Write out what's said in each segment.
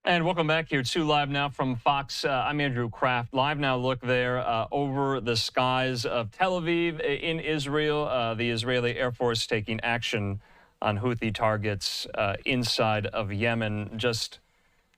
And welcome back here to Live Now from Fox. I'm Andrew Kraft. Live Now look there over the skies of Tel Aviv in Israel. The Israeli Air Force taking action on Houthi targets inside of Yemen. Just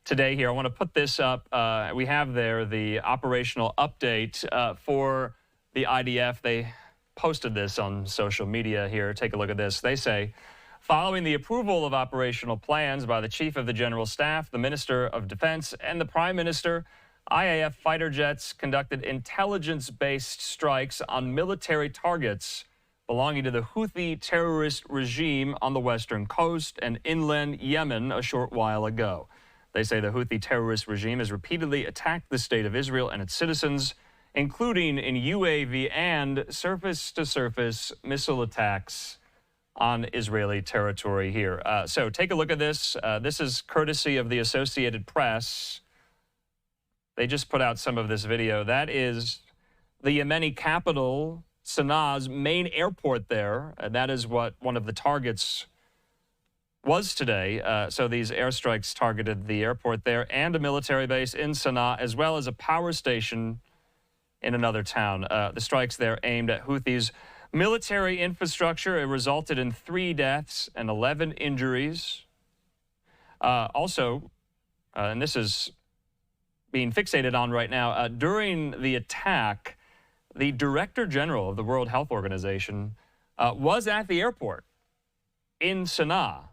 today here, I want to put this up. We have there the operational update for the IDF. They posted this on social media here. Take a look at this. They say, following the approval of operational plans by the Chief of the General Staff, the Minister of Defense, and the Prime Minister, IAF fighter jets conducted intelligence-based strikes on military targets belonging to the Houthi terrorist regime on the western coast and inland Yemen a short while ago. They say the Houthi terrorist regime has repeatedly attacked the state of Israel and its citizens, including in UAV and surface-to-surface missile attacks on Israeli territory here. So take a look at this. This is courtesy of the Associated Press. They just put out some of this video. That is the Yemeni capital, Sanaa's main airport there. And that is what one of the targets was today. So these airstrikes targeted the airport there and a military base in Sanaa, as well as a power station in another town. The strikes there aimed at Houthis' military infrastructure. It resulted in 3 deaths and 11 injuries. Also, and this is being fixated on right now, during the attack, the Director General of the World Health Organization was at the airport in Sanaa.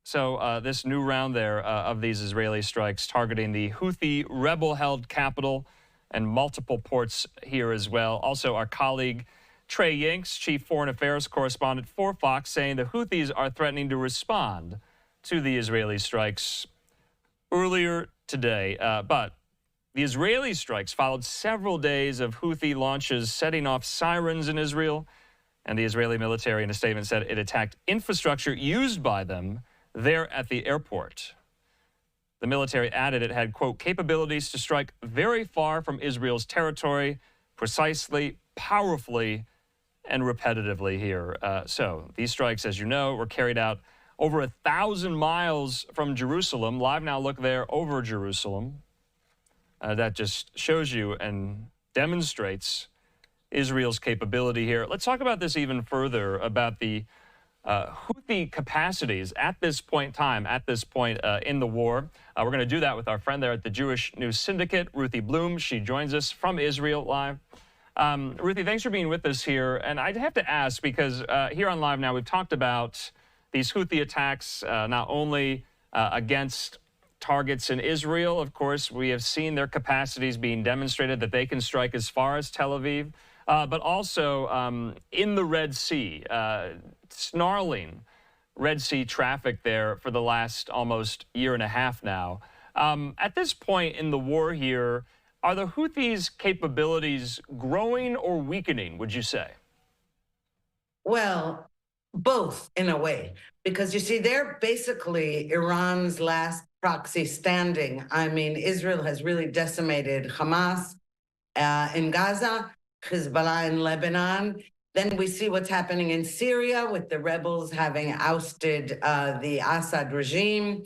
So this new round there of these Israeli strikes targeting the Houthi rebel-held capital and multiple ports here as well. Also, our colleague Trey Yanks, Chief Foreign Affairs Correspondent for Fox, saying the Houthis are threatening to respond to the Israeli strikes earlier today. But the Israeli strikes followed several days of Houthi launches setting off sirens in Israel, and the Israeli military in a statement said it attacked infrastructure used by them there at the airport. The military added it had, quote, capabilities to strike very far from Israel's territory, precisely, powerfully, and repetitively here. So these strikes, as you know, were carried out over 1,000 miles from Jerusalem. Live Now look there over Jerusalem. That just shows you and demonstrates Israel's capability here. Let's talk about this even further, about the Houthi capacities at this point in time, at this point in the war. We're going to do that with our friend there at the Jewish News Syndicate, Ruthie Bloom. She joins us from Israel live. Ruthie, thanks for being with us here. And I'd have to ask, because here on Live Now, we've talked about these Houthi attacks, not only against targets in Israel. Of course, we have seen their capacities being demonstrated, that they can strike as far as Tel Aviv, but also in the Red Sea, snarling Red Sea traffic there for the last almost year and a half now. At this point in the war here, are the Houthis' capabilities growing or weakening, would you say? Well, both in a way, because you see, they're basically Iran's last proxy standing. I mean, Israel has really decimated Hamas in Gaza, Hezbollah in Lebanon. Then we see what's happening in Syria with the rebels having ousted the Assad regime.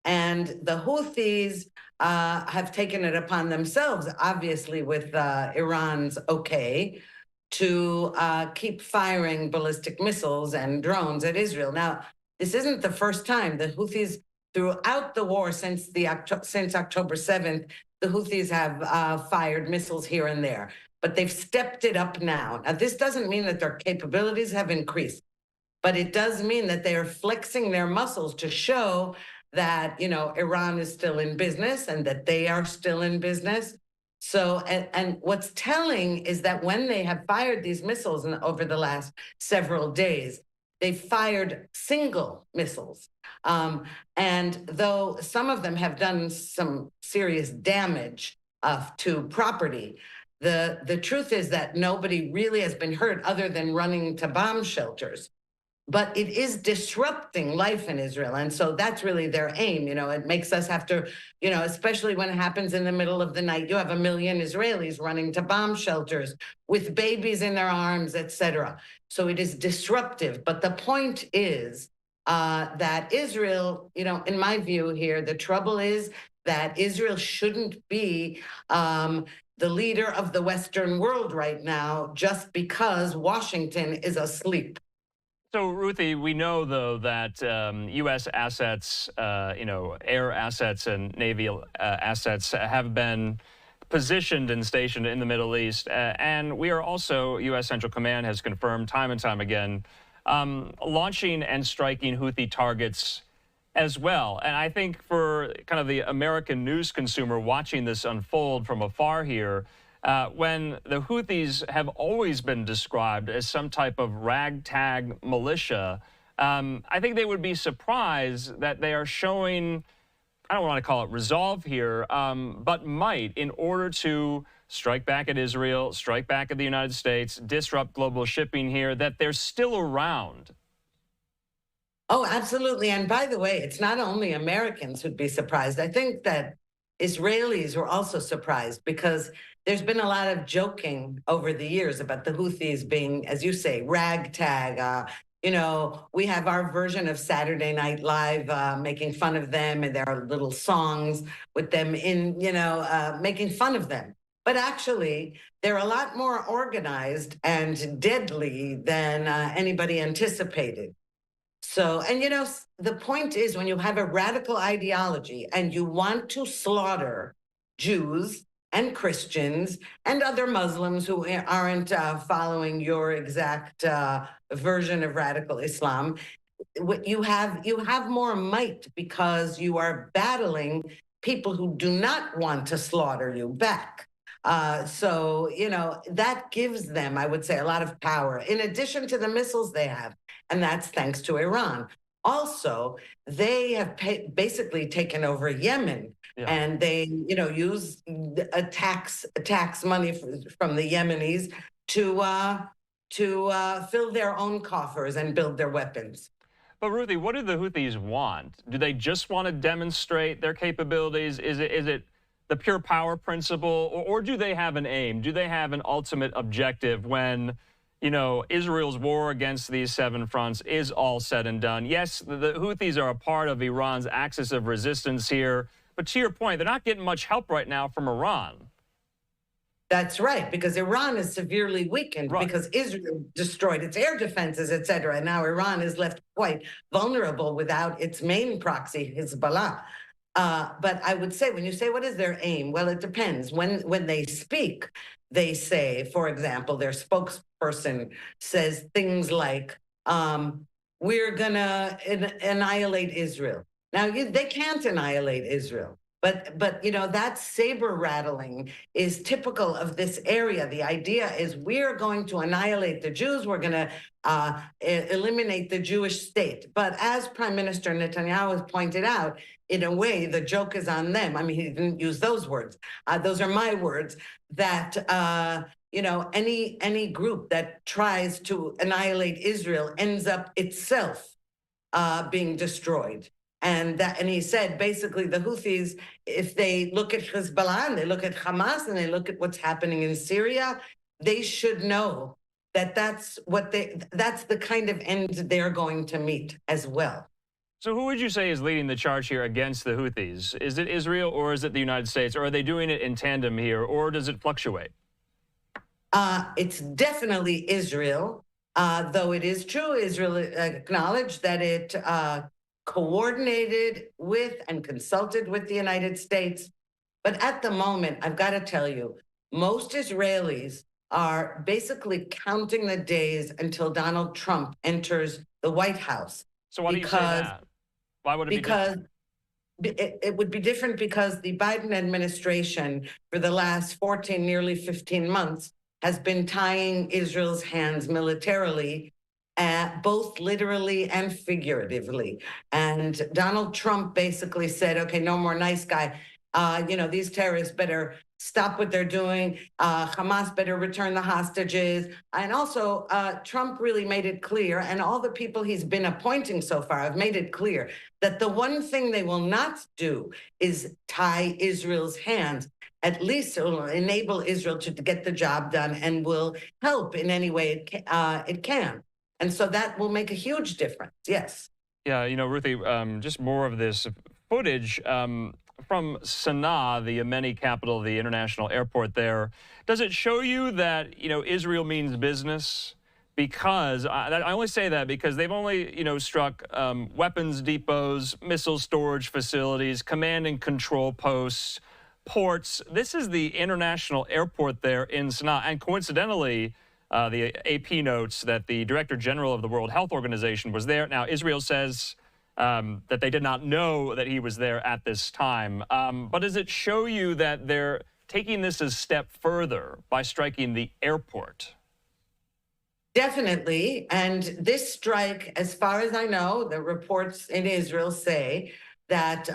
And the Houthis have taken it upon themselves, obviously with Iran's okay, to keep firing ballistic missiles and drones at Israel. Now, this isn't the first time. The Houthis, throughout the war since October 7th, the Houthis have fired missiles here and there. But they've stepped it up now. Now, this doesn't mean that their capabilities have increased, but it does mean that they are flexing their muscles to show that, you know, Iran is still in business and that they are still in business. So, and what's telling is that when they have fired these missiles over the last several days, they fired single missiles. And though some of them have done some serious damage to property, the truth is that nobody really has been hurt other than running to bomb shelters. But it is disrupting life in Israel. And so that's really their aim. You know, it makes us have to, you know, especially when it happens in the middle of the night, you have 1 million Israelis running to bomb shelters with babies in their arms, etc. So it is disruptive. But the point is, that Israel, in my view here, the trouble is that Israel shouldn't be the leader of the Western world right now just because Washington is asleep. So, Ruthie, we know, though, that U.S. assets, air assets and Navy assets have been positioned and stationed in the Middle East. And we are also, U.S. Central Command has confirmed time and time again, launching and striking Houthi targets as well. And I think for kind of the American news consumer watching this unfold from afar here, when the Houthis have always been described as some type of ragtag militia, I think they would be surprised that they are showing, I don't want to call it resolve here, but might in order to strike back at Israel, strike back at the United States, disrupt global shipping here, that they're still around. Oh, absolutely. And by the way, it's not only Americans who'd be surprised. I think that Israelis were also surprised because there's been a lot of joking over the years about the Houthis being, as you say, ragtag. We have our version of Saturday Night Live making fun of them, and there are little songs with them in, making fun of them. But actually, they're a lot more organized and deadly than anybody anticipated. So, and the point is when you have a radical ideology and you want to slaughter Jews and Christians and other Muslims who aren't following your exact version of radical Islam, you have more might because you are battling people who do not want to slaughter you back. So, that gives them, I would say, a lot of power in addition to the missiles they have. And that's thanks to Iran. Also, they have basically taken over Yemen, Yeah. and they, use tax money from the Yemenis to fill their own coffers and build their weapons. But Ruthie, what do the Houthis want? Do they just want to demonstrate their capabilities? Is it the pure power principle, or do they have an aim? Do they have an ultimate objective when, Israel's war against these seven fronts is all said and done? Yes, the Houthis are a part of Iran's axis of resistance here, but to your point, they're not getting much help right now from Iran. That's right, because Iran is severely weakened because Israel destroyed its air defenses, et cetera. And now Iran is left quite vulnerable without its main proxy, Hezbollah. But I would say, when you say what is their aim, well, it depends. When they speak, they say, for example, their spokesperson says things like, we're going to annihilate Israel. Now, they can't annihilate Israel. But that saber rattling is typical of this area. The idea is we're going to annihilate the Jews. We're going to eliminate the Jewish state. But as Prime Minister Netanyahu has pointed out, in a way, the joke is on them. I mean, he didn't use those words. Those are my words. That any group that tries to annihilate Israel ends up itself being destroyed. And he said, basically, the Houthis, if they look at Hezbollah and they look at Hamas and they look at what's happening in Syria, they should know that that's the kind of end they're going to meet as well. So who would you say is leading the charge here against the Houthis? Is it Israel or is it the United States? Or are they doing it in tandem here, or does it fluctuate? It's definitely Israel, though it is true, Israel acknowledged that it coordinated with and consulted with the United States. But at the moment, I've got to tell you, most Israelis are basically counting the days until Donald Trump enters the White House. So why do you say that? Why would it be different? It would be different because the Biden administration, for the last 14, nearly 15 months, has been tying Israel's hands militarily, both literally and figuratively. And Donald Trump basically said, okay, no more nice guy. These terrorists better stop what they're doing. Hamas better return the hostages. And also, Trump really made it clear, and all the people he's been appointing so far have made it clear, that the one thing they will not do is tie Israel's hands. At least it will enable Israel to get the job done and will help in any way it can. And so that will make a huge difference, yes. Yeah, Ruthie, just more of this footage from Sanaa, the Yemeni capital, the international airport there. Does it show you that, Israel means business? Because I only say that because they've only, struck weapons depots, missile storage facilities, command and control posts, ports. This is the international airport there in Sanaa. And coincidentally, the AP notes that the Director General of the World Health Organization was there. Now, Israel says that they did not know that he was there at this time. But does it show you that they're taking this a step further by striking the airport? Definitely. And this strike, as far as I know, the reports in Israel say that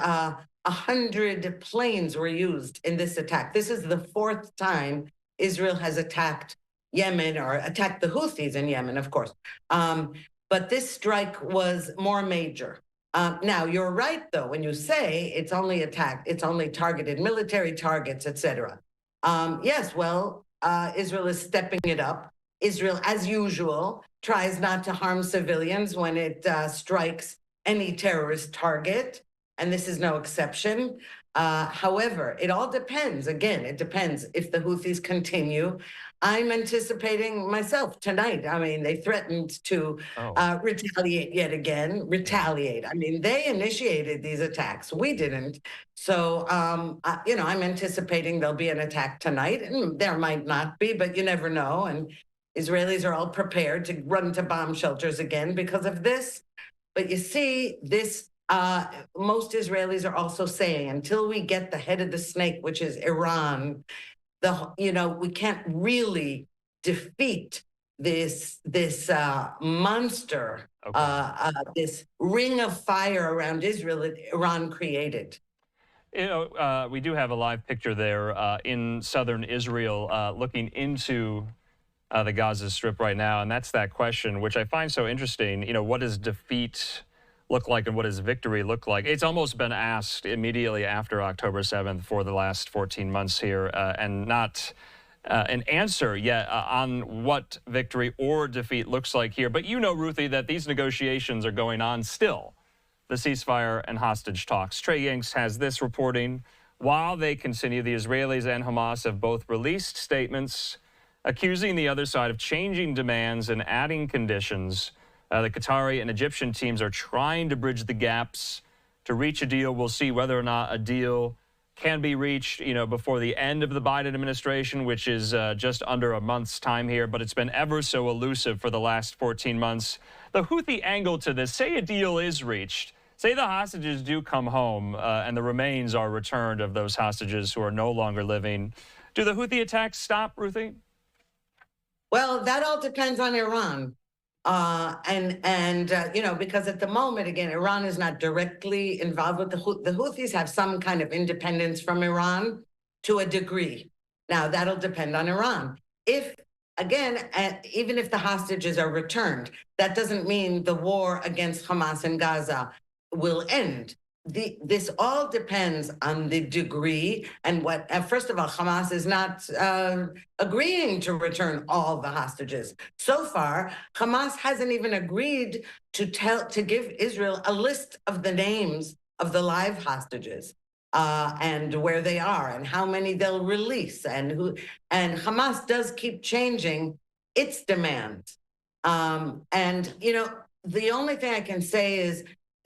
100 planes were used in this attack. This is the fourth time Israel has attacked Yemen, or attacked the Houthis in Yemen, of course. But this strike was more major. Now, you're right, though, when you say it's only targeted military targets, etc. Yes, well, Israel is stepping it up. Israel, as usual, tries not to harm civilians when it strikes any terrorist target, and this is no exception. However, it all depends. Again, it depends if the Houthis continue. I'm anticipating myself tonight. I mean, they threatened to retaliate yet again. Retaliate. I mean, they initiated these attacks. We didn't. So, I'm anticipating there'll be an attack tonight, and there might not be, but you never know. And Israelis are all prepared to run to bomb shelters again because of this. But you see, this most Israelis are also saying, until we get the head of the snake, which is Iran, we can't really defeat this monster, this ring of fire around Israel that Iran created. We do have a live picture there in southern Israel looking into the Gaza Strip right now, and that's that question, which I find so interesting. What does defeat look like and what does victory look like? It's almost been asked immediately after October 7th for the last 14 months here, and not an answer yet on what victory or defeat looks like here. But Ruthie, that these negotiations are going on still, the ceasefire and hostage talks. Trey Yingst has this reporting. While they continue, the Israelis and Hamas have both released statements accusing the other side of changing demands and adding conditions. The Qatari and Egyptian teams are trying to bridge the gaps to reach a deal. We'll see whether or not a deal can be reached, before the end of the Biden administration, which is just under a month's time here. But it's been ever so elusive for the last 14 months. The Houthi angle to this, say a deal is reached, say the hostages do come home and the remains are returned of those hostages who are no longer living. Do the Houthi attacks stop, Ruthie? Well, that all depends on Iran. Because at the moment, again, Iran is not directly involved with the Houthis have some kind of independence from Iran to a degree. Now, that'll depend on Iran. Even if the hostages are returned, that doesn't mean the war against Hamas in Gaza will end. This all depends on the degree and what. First of all, Hamas is not agreeing to return all the hostages. So far, Hamas hasn't even agreed to give Israel a list of the names of the live hostages and where they are and how many they'll release and who. And Hamas does keep changing its demands. The only thing I can say is,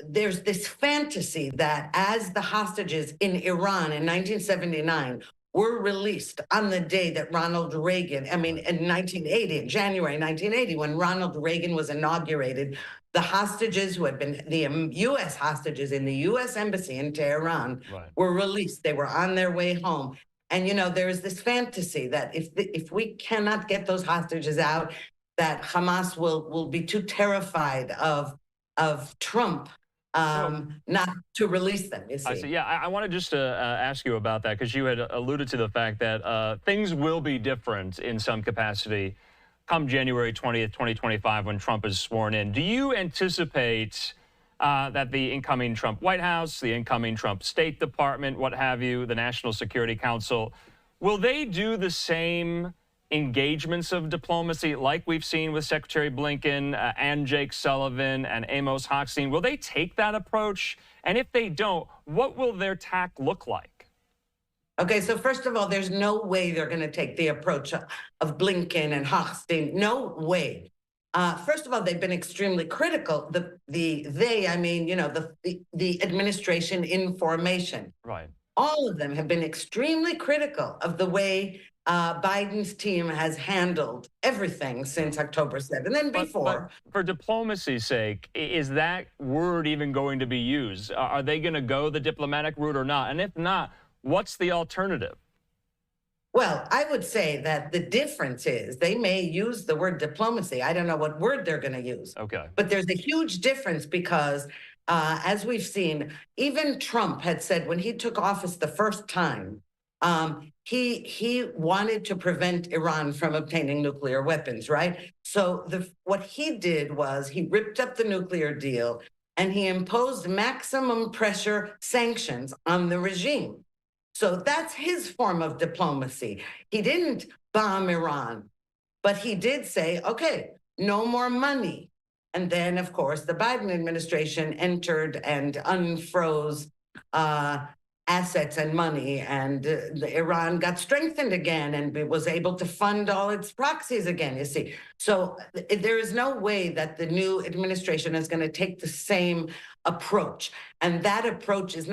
there's this fantasy that as the hostages in Iran in 1979 were released on the day that Ronald Reagan, in 1980, in January 1980, when Ronald Reagan was inaugurated, the hostages who had been the U.S. hostages in the U.S. Embassy in Tehran were released. They were on their way home. And, there is this fantasy that if we cannot get those hostages out, that Hamas will be too terrified of Trump not to release them, you see. I see. Yeah, I wanted just to ask you about that, because you had alluded to the fact that things will be different in some capacity come January 20th, 2025, when Trump is sworn in. Do you anticipate that the incoming Trump White House, the incoming Trump State Department, what have you, the National Security Council, will they do the same engagements of diplomacy like we've seen with Secretary Blinken and Jake Sullivan and Amos Hochstein? Will they take that approach? And if they don't, what will their tack look like? Okay, so first of all, there's no way they're going to take the approach of Blinken and Hochstein. No way. First of all, they've been extremely critical. I mean, you know, the administration in formation. Right. All of them have been extremely critical of the way Biden's team has handled everything since October 7th and before. But for diplomacy's sake, is that word even going to be used? Are they going to go the diplomatic route or not? And if not, what's the alternative? Well, I would say that the difference is they may use the word diplomacy. I don't know what word they're going to use. Okay. But there's a huge difference because, as we've seen, even Trump had said when he took office the first time, he wanted to prevent Iran from obtaining nuclear weapons, right? So what he did was he ripped up the nuclear deal and he imposed maximum pressure sanctions on the regime. So that's his form of diplomacy. He didn't bomb Iran, but he did say, okay, no more money. And then, of course, the Biden administration entered and unfroze assets and money, and Iran got strengthened again and was able to fund all its proxies again, you see. So there is no way that the new administration is going to take the same approach. And that approach is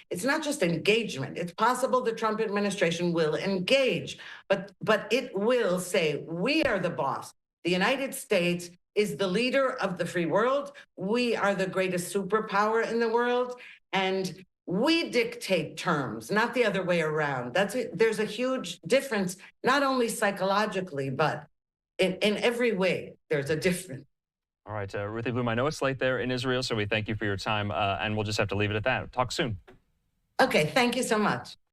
it's not just engagement. It's possible the Trump administration will engage, but it will say, we are the boss. The United States is the leader of the free world. We are the greatest superpower in the world. And we dictate terms, not the other way around. There's a huge difference, not only psychologically, but in every way, there's a difference. All right, Ruthie Bloom, I know it's late there in Israel, so we thank you for your time, and we'll just have to leave it at that. Talk soon. Okay, thank you so much.